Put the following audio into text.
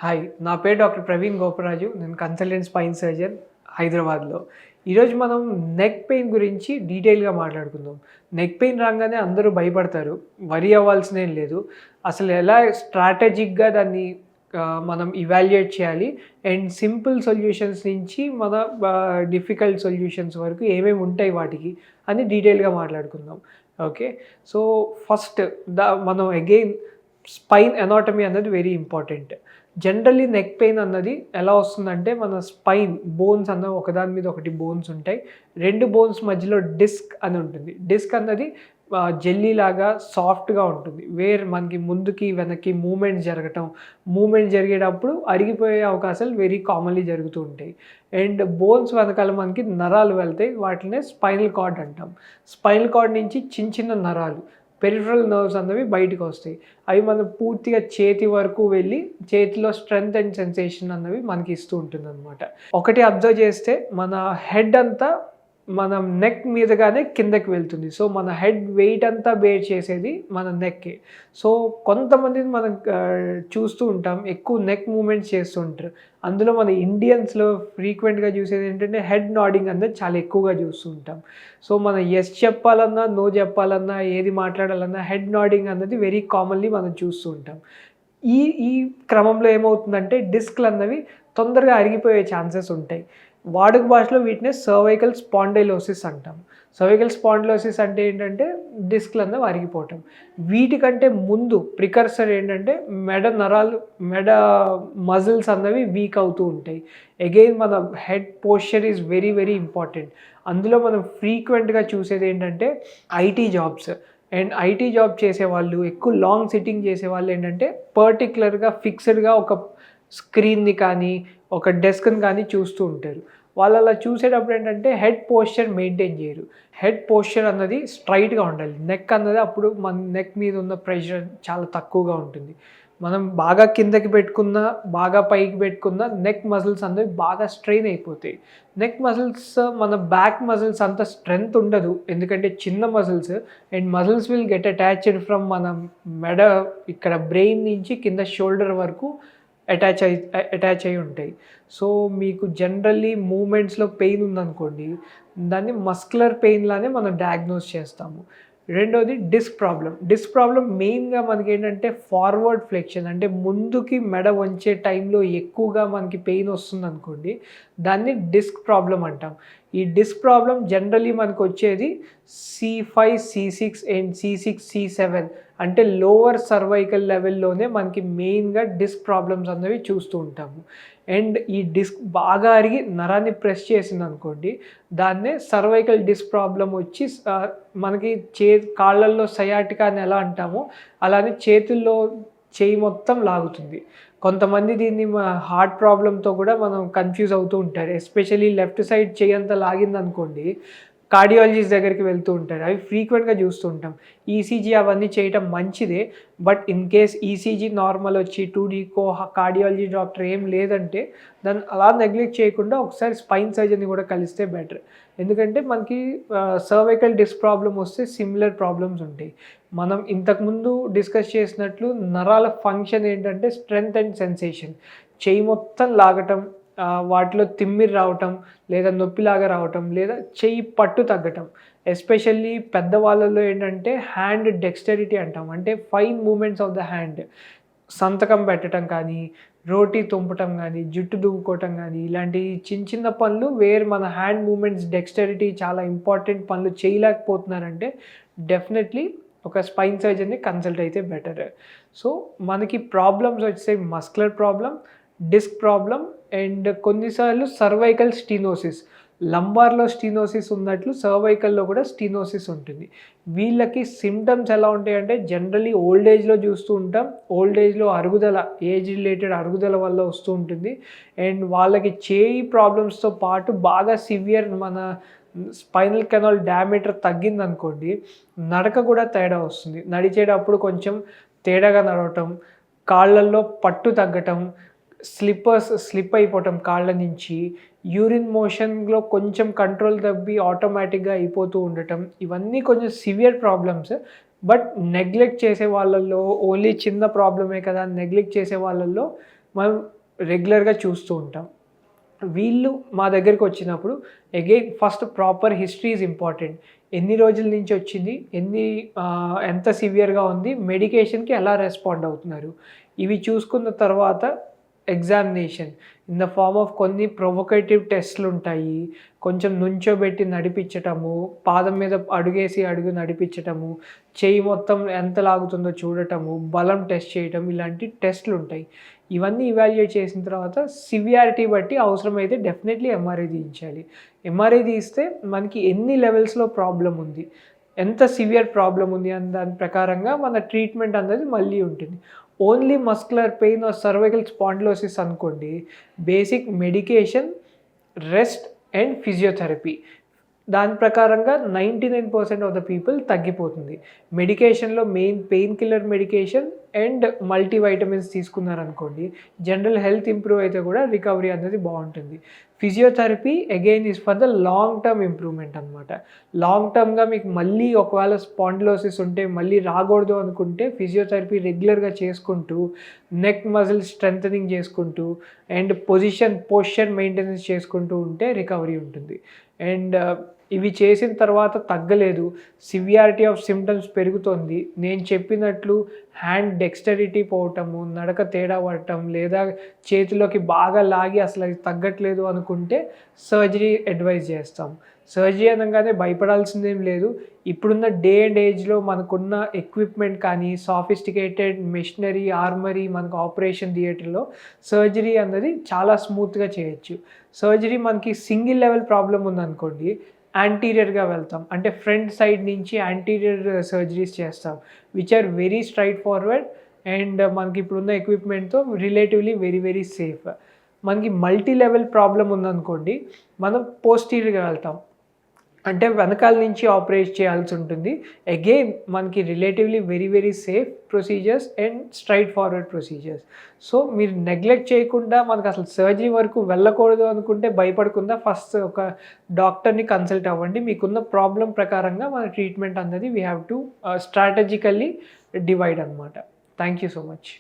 Hi, నా పేరు doctor Praveen Goparaju. నేను కన్సల్టెంట్ స్పైన్ సర్జన్ హైదరాబాద్లో. ఈరోజు మనం నెక్ పెయిన్ గురించి డీటెయిల్గా మాట్లాడుకుందాం. నెక్ పెయిన్ రాగానే అందరూ భయపడతారు. వరీ అవ్వాల్సినేం లేదు. అసలు ఎలా స్ట్రాటజిక్గా దాన్ని మనం ఇవాల్యుయేట్ చేయాలి అండ్ సింపుల్ సొల్యూషన్స్ నుంచి మన డిఫికల్ట్ సొల్యూషన్స్ వరకు ఏమేమి ఉంటాయి వాటికి అని డీటెయిల్గా మాట్లాడుకుందాం. ఓకే, సో ఫస్ట్ మనం అగైన్ స్పైన్ ఎనాటమీ అన్నది very important. Generally neck pain అన్నది ఎలా వస్తుందంటే మన స్పైన్ బోన్స్ అన్నవి ఒకదాని మీద ఒకటి బోన్స్ ఉంటాయి. 2 బోన్స్ మధ్యలో డిస్క్ అని ఉంటుంది. డిస్క్ అన్నది జెల్లీ లాగా సాఫ్ట్గా ఉంటుంది. మనకి ముందుకి వెనక్కి మూమెంట్ జరిగేటప్పుడు అరిగిపోయే అవకాశాలు వెరీ కామన్లీ జరుగుతూ ఉంటాయి. అండ్ బోన్స్ వెనకాల మనకి నరాలు వెళ్తాయి. వాటినే స్పైనల్ కార్డ్ అంటాం. స్పైనల్ కార్డ్ నుంచి చిన్న నరాలు పెరిఫరల్ నర్వ్స్ అన్నవి బయటకు వస్తాయి. అవి మనం పూర్తిగా చేతి వరకు వెళ్ళి చేతిలో స్ట్రెంగ్త్ అండ్ సెన్సేషన్ అన్నవి మనకి ఇస్తూ ఉంటుంది అనమాట. ఒకటి అబ్జర్వ్ చేస్తే మన హెడ్ అంతా మనం నెక్ మీదగానే కిందకి వెళ్తుంది. సో మన హెడ్ వెయిట్ అంతా బేర్ చేసేది మన నెక్కే. సో కొంతమందిని మనం చూస్తూ ఉంటాం, ఎక్కువ నెక్ మూమెంట్స్ చేస్తూ ఉంటారు. అందులో మన ఇండియన్స్లో ఫ్రీక్వెంట్గా చూసేది ఏంటంటే హెడ్ నాడింగ్ అనేది చాలా ఎక్కువగా చూస్తూ ఉంటాం. సో మనం ఎస్ చెప్పాలన్నా, నో చెప్పాలన్నా, ఏది మాట్లాడాలన్నా హెడ్ నాడింగ్ అన్నది వెరీ కామన్లీ మనం చూస్తూ ఉంటాం. ఈ ఈ క్రమంలో ఏమవుతుందంటే డిస్క్లు అన్నవి తొందరగా అరిగిపోయే ఛాన్సెస్ ఉంటాయి. వాడుక భాషలో వీటిని సర్వైకల్ స్పాండైలోసిస్ అంటాం. సర్వైకల్ స్పాండిలోసిస్ అంటే ఏంటంటే డిస్క్లు అన్నవి అరిగిపోవటం. వీటికంటే ముందు ప్రికర్సర్ ఏంటంటే మెడ మజిల్స్ అన్నవి వీక్ అవుతూ ఉంటాయి. అగైన్ మన head posture is very very important. అందులో మనం ఫ్రీక్వెంట్గా చూసేది ఏంటంటే IT jobs. And IT job చేసేవాళ్ళు, ఎక్కువ లాంగ్ సిట్టింగ్ చేసేవాళ్ళు ఏంటంటే పర్టికులర్గా ఫిక్స్డ్గా ఒక స్క్రీన్ని కానీ ఒక డెస్క్ని కానీ చూస్తూ ఉంటారు. వాళ్ళు అలా చూసేటప్పుడు ఏంటంటే హెడ్ పోస్చర్ మెయింటైన్ చేయరు. హెడ్ పోస్చర్ అన్నది స్ట్రైట్గా ఉండాలి. నెక్ అన్నది అప్పుడు మన నెక్ మీద ఉన్న ప్రెషర్ చాలా తక్కువగా ఉంటుంది. మనం బాగా కిందకి పెట్టుకున్నా, బాగా పైకి పెట్టుకున్నా నెక్ మజిల్స్ అన్నవి బాగా స్ట్రెయిన్ అయిపోతాయి. నెక్ మజిల్స్ మన బ్యాక్ మజిల్స్ అంత స్ట్రెంగ్త్ ఉండదు, ఎందుకంటే చిన్న muscles. And muscles will get attached from మన మెడ ఇక్కడ బ్రెయిన్ నుంచి కింద షోల్డర్ వరకు అటాచ్ అయి ఉంటాయి. సో మీకు జనరల్లీ మూమెంట్స్లో పెయిన్ ఉందనుకోండి, దాన్ని మస్కులర్ పెయిన్ లానే మనం డయాగ్నోస్ చేస్తాము. రెండోది డిస్క్ ప్రాబ్లం మెయిన్గా మనకి ఏంటంటే ఫార్వర్డ్ ఫ్లెక్షన్, అంటే ముందుకి మెడ వంచే టైంలో ఎక్కువగా మనకి పెయిన్ వస్తుంది అనుకోండి, దాన్ని డిస్క్ ప్రాబ్లం అంటాం. ఈ డిస్క్ ప్రాబ్లం జనరల్లీ మనకు వచ్చేది C5, C6 and C6, C7 అంటే లోవర్ సర్వైకల్ లెవెల్లోనే మనకి మెయిన్గా డిస్క్ ప్రాబ్లమ్స్ అన్నవి చూస్తూ ఉంటాము. అండ్ ఈ డిస్క్ బాగా అరిగి నరాన్ని ప్రెస్ చేసింది అనుకోండి, దాన్నే సర్వైకల్ డిస్క్ ప్రాబ్లం వచ్చి మనకి కాళ్ళల్లో సయాటికా అని ఎలా అంటామో అలానే చేతుల్లో చేయి మొత్తం లాగుతుంది. కొంతమంది దీన్ని హార్ట్ ప్రాబ్లంతో కూడా మనం కన్ఫ్యూజ్ అవుతూ ఉంటారు. ఎస్పెషల్లీ లెఫ్ట్ సైడ్ చేయి అంతా లాగిందనుకోండి, కార్డియాలజిస్ట్ దగ్గరికి వెళ్తూ ఉంటారు. అవి ఫ్రీక్వెంట్గా చూస్తూ ఉంటాం. ఈసీజీ అవన్నీ చేయటం మంచిదే, but in case ECG normal వచ్చి 2Dకో కార్డియాలజీ డాక్టర్ ఏం లేదంటే దాన్ని అలా నెగ్లెక్ట్ చేయకుండా ఒకసారి స్పైన్ సర్జన్ని కూడా కలిస్తే బెటర్. ఎందుకంటే మనకి సర్వైకల్ డిస్క్ ప్రాబ్లం వస్తే సిమిలర్ ప్రాబ్లమ్స్ ఉంటాయి. మనం ఇంతకుముందు డిస్కస్ చేసినట్లు నరాల ఫంక్షన్ ఏంటంటే స్ట్రెంగ్త్ అండ్ సెన్సేషన్. చెయ్యి మొత్తం లాగటం, వాటిలో తిమ్మిరి రావటం, లేదా నొప్పిలాగా రావటం, లేదా చెయ్యి పట్టు తగ్గటం. ఎస్పెషల్లీ పెద్దవాళ్ళలో ఏంటంటే హ్యాండ్ డెక్స్టరిటీ అంటాం, అంటే fine movements of the hand. సంతకం పెట్టడం కానీ, రోటీ తుంపటం కానీ, జుట్టు దువ్వుకోవటం కానీ, ఇలాంటి చిన్న పనులు మన హ్యాండ్ మూమెంట్స్ డెక్స్టరిటీ చాలా ఇంపార్టెంట్ పనులు చేయలేకపోతున్నారంటే డెఫినెట్లీ ఒక స్పైన్ సర్జన్ని కన్సల్ట్ అయితే బెటర్. సో మనకి ప్రాబ్లమ్స్ వచ్చే muscular problem, disc problem and కొన్నిసార్లు సర్వైకల్ స్టీనోసిస్. లంబార్లో స్టీనోసిస్ ఉన్నట్లు సర్వైకల్లో కూడా స్టీనోసిస్ ఉంటుంది. వీళ్ళకి సిమ్టమ్స్ ఎలా ఉంటాయంటే జనరలీ ఓల్డ్ ఏజ్లో చూస్తూ ఉంటాం. ఓల్డ్ ఏజ్లో ఏజ్ రిలేటెడ్ అరుగుదల వల్ల వస్తూ ఉంటుంది. అండ్ వాళ్ళకి చేయి ప్రాబ్లమ్స్తో పాటు బాగా సివియర్ మన స్పైనల్ కెనాల్ డయామీటర్ తగ్గిందనుకోండి, నడక కూడా తేడా వస్తుంది. నడిచేటప్పుడు కొంచెం తేడాగా నడవటం, కాళ్ళల్లో పట్టు తగ్గటం, స్లిప్ అయిపోవటం కాళ్ళ నుంచి, యూరిన్ మోషన్లో కొంచెం కంట్రోల్ తప్పి ఆటోమేటిక్గా అయిపోతూ ఉండటం, ఇవన్నీ కొంచెం సివియర్ ప్రాబ్లమ్స్. బట్ నెగ్లెక్ట్ చేసే వాళ్ళల్లో, ఓన్లీ చిన్న ప్రాబ్లమే కదా నెగ్లెక్ట్ చేసే వాళ్ళల్లో మనం రెగ్యులర్గా చూస్తూ ఉంటాం. వీళ్ళు మా దగ్గరికి వచ్చినప్పుడు again first proper history is important. ఎన్ని రోజుల నుంచి వచ్చింది, ఎంత సివియర్గా ఉంది, మెడికేషన్కి ఎలా రెస్పాండ్ అవుతున్నారు, ఇవి చూసుకున్న తర్వాత examination in the form of కొన్ని ప్రొవొకేటివ్ టెస్ట్లు ఉంటాయి. కొంచెం నుంచోబెట్టి నడిపించటము, పాదం మీద అడుగేసి అడుగు నడిపించటము, చెయ్యి మొత్తం ఎంత లాగుతుందో చూడటము, బలం టెస్ట్ చేయటం, ఇలాంటి టెస్ట్లు ఉంటాయి. ఇవన్నీ ఇవాల్యుయేట్ చేసిన తర్వాత సివియారిటీ బట్టి అవసరమైతే డెఫినెట్లీ ఎంఆర్ఐ తీయించాలి. ఎంఆర్ఐ తీస్తే మనకి ఎన్ని లెవెల్స్లో ప్రాబ్లం ఉంది, ఎంత సివియర్ ప్రాబ్లం ఉంది అని దాని ప్రకారంగా మన ట్రీట్మెంట్ అనేది మళ్ళీ ఉంటుంది. Only muscular pain or cervical spondylosis అనుకోండి, basic medication, rest and physiotherapy, దాని ప్రకారంగా 99% ఆఫ్ ద పీపుల్ తగ్గిపోతుంది. మెడికేషన్లో main painkiller medication and multivitamins తీసుకున్నారనుకోండి, జనరల్ హెల్త్ ఇంప్రూవ్ అయితే కూడా రికవరీ అనేది బాగుంటుంది. Physiotherapy again is for the long term improvement అనమాట. లాంగ్ టర్మ్గా మీకు మళ్ళీ ఒకవేళ స్పాండిలోసిస్ ఉంటే మళ్ళీ రాకూడదు అనుకుంటే ఫిజియోథెరపీ రెగ్యులర్గా చేసుకుంటూ, నెక్ మజిల్ స్ట్రెంథనింగ్ చేసుకుంటూ అండ్ పోస్చర్ మెయింటెనెన్స్ చేసుకుంటూ ఉంటే రికవరీ ఉంటుంది. అండ్ ఇవి చేసిన తర్వాత తగ్గలేదు, సివియారిటీ ఆఫ్ సిమ్టమ్స్ పెరుగుతుంది, నేను చెప్పినట్లు హ్యాండ్ డెక్స్టరిటీ పోవటము, నడక తేడా పడటం, లేదా చేతిలోకి బాగా లాగి అసలు అది తగ్గట్లేదు అనుకుంటే సర్జరీ అడ్వైజ్ చేస్తాం. సర్జరీ అనగానే భయపడాల్సిందేం లేదు. ఇప్పుడున్న డే అండ్ ఏజ్లో మనకున్న ఎక్విప్మెంట్ కానీ, సాఫిస్టికేటెడ్ మెషినరీ, ఆర్మరీ, మనకు ఆపరేషన్ థియేటర్లో సర్జరీ అన్నది చాలా స్మూత్గా చేయొచ్చు. సర్జరీ మనకి సింగిల్ లెవెల్ ప్రాబ్లం ఉందనుకోండి, యాంటీరియర్గా వెళ్తాం, అంటే ఫ్రంట్ సైడ్ నుంచి యాంటీరియర్ సర్జరీస్ చేస్తాం, which are very straightforward and మనకి ఇప్పుడున్న ఎక్విప్మెంట్తో రిలేటివ్లీ వెరీ వెరీ సేఫ్. మనకి మల్టీ లెవెల్ ప్రాబ్లం ఉందనుకోండి, మనం పోస్టీరియర్గా వెళ్తాం, అంటే వెనకాల నుంచి ఆపరేట్ చేయాల్సి ఉంటుంది. అగైన్ మనకి relatively very very safe procedures and straight forward procedures. So మీరు నెగ్లెక్ట్ చేయకుండా, మనకు అసలు సర్జరీ వరకు వెళ్ళకూడదు అనుకుంటే భయపడకుండా ఫస్ట్ ఒక డాక్టర్ని కన్సల్ట్ అవ్వండి. మీకున్న ప్రాబ్లం ప్రకారంగా మన ట్రీట్మెంట్ అన్నది we have to strategically divide అనమాట. Thank you so much.